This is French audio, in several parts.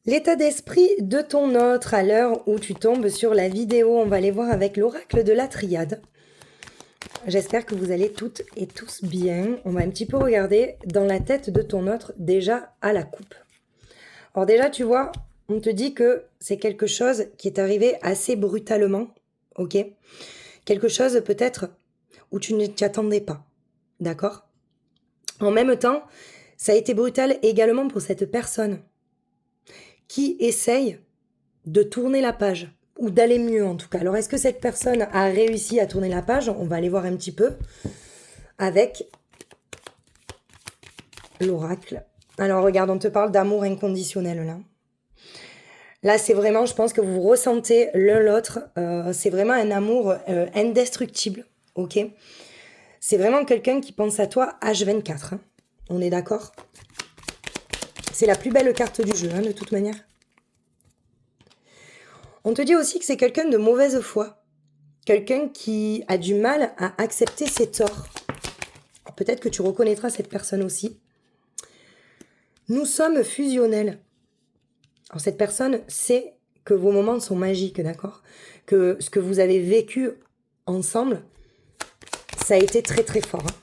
L'état d'esprit de ton autre à l'heure où tu tombes sur la vidéo, on va aller voir avec l'oracle de la triade. J'espère que vous allez toutes et tous bien. On va un petit peu regarder dans la tête de ton autre déjà à la coupe. Alors déjà, tu vois, on te dit que c'est quelque chose qui est arrivé assez brutalement, ok? Quelque chose peut-être où tu ne t'y attendais pas, d'accord? En même temps, ça a été brutal également pour cette personne qui essaye de tourner la page, ou d'aller mieux en tout cas. Alors est-ce que cette personne a réussi à tourner la page? On va aller voir un petit peu avec l'oracle. Alors regarde, on te parle d'amour inconditionnel là. Là, c'est vraiment, je pense que vous ressentez l'un l'autre. C'est vraiment un amour indestructible, ok? C'est vraiment quelqu'un qui pense à toi H24. Hein. On est d'accord? C'est la plus belle carte du jeu, hein, de toute manière. On te dit aussi que c'est quelqu'un de mauvaise foi. Quelqu'un qui a du mal à accepter ses torts. Peut-être que tu reconnaîtras cette personne aussi. Nous sommes fusionnels. Alors cette personne sait que vos moments sont magiques, d'accord? Que ce que vous avez vécu ensemble, ça a été très très fort. Hein.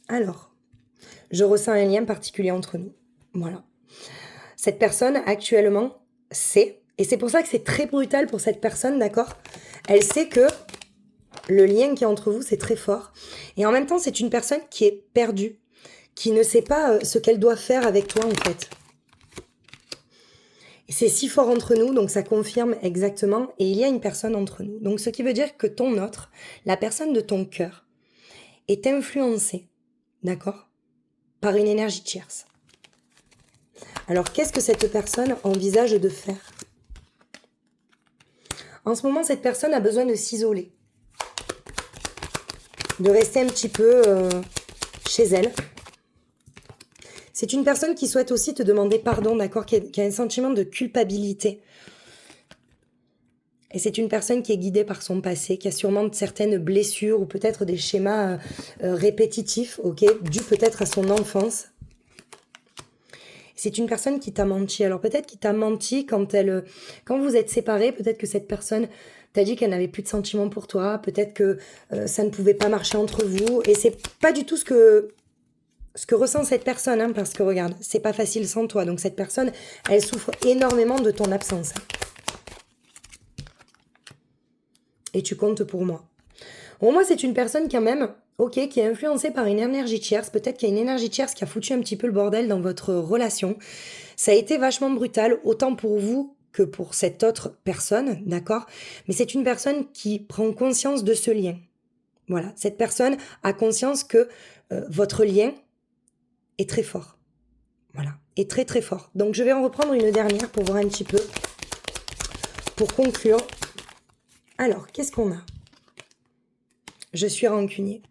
Alors, je ressens un lien particulier entre nous. Voilà. Cette personne, actuellement, sait, et c'est pour ça que c'est très brutal pour cette personne, d'accord? Elle sait que le lien qui est entre vous, c'est très fort. Et en même temps, c'est une personne qui est perdue, qui ne sait pas ce qu'elle doit faire avec toi, en fait. Et c'est si fort entre nous, donc ça confirme exactement, et il y a une personne entre nous. Donc ce qui veut dire que ton autre, la personne de ton cœur, est influencée, d'accord, par une énergie tierce. Alors qu'est-ce que cette personne envisage de faire? En ce moment, cette personne a besoin de s'isoler, de rester un petit peu chez elle. C'est une personne qui souhaite aussi te demander pardon, d'accord, qui a un sentiment de culpabilité. Et c'est une personne qui est guidée par son passé, qui a sûrement certaines blessures ou peut-être des schémas répétitifs, ok, dus peut-être à son enfance. C'est une personne qui t'a menti. Alors peut-être qu'il t'a menti quand vous êtes séparés, peut-être que cette personne t'a dit qu'elle n'avait plus de sentiments pour toi, peut-être que ça ne pouvait pas marcher entre vous. Et c'est pas du tout ce que ressent cette personne, hein, parce que regarde, c'est pas facile sans toi. Donc cette personne, elle souffre énormément de ton absence. Et tu comptes pour moi. Pour moi, c'est une personne quand même, ok, qui est influencée par une énergie tierce. Peut-être qu'il y a une énergie tierce qui a foutu un petit peu le bordel dans votre relation. Ça a été vachement brutal, autant pour vous que pour cette autre personne, d'accord? Mais c'est une personne qui prend conscience de ce lien. Voilà, cette personne a conscience que votre lien est très fort. Voilà, est très très fort. Donc je vais en reprendre une dernière pour voir un petit peu, pour conclure. Alors, qu'est-ce qu'on a? Je suis rancunier.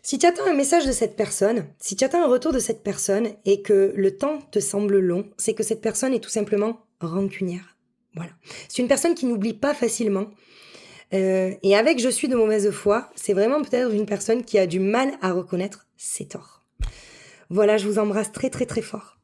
Si tu attends un message de cette personne, si tu attends un retour de cette personne et que le temps te semble long, c'est que cette personne est tout simplement rancunière. Voilà. C'est une personne qui n'oublie pas facilement. Et avec je suis de mauvaise foi, c'est vraiment peut-être une personne qui a du mal à reconnaître ses torts. Voilà, je vous embrasse très très très fort.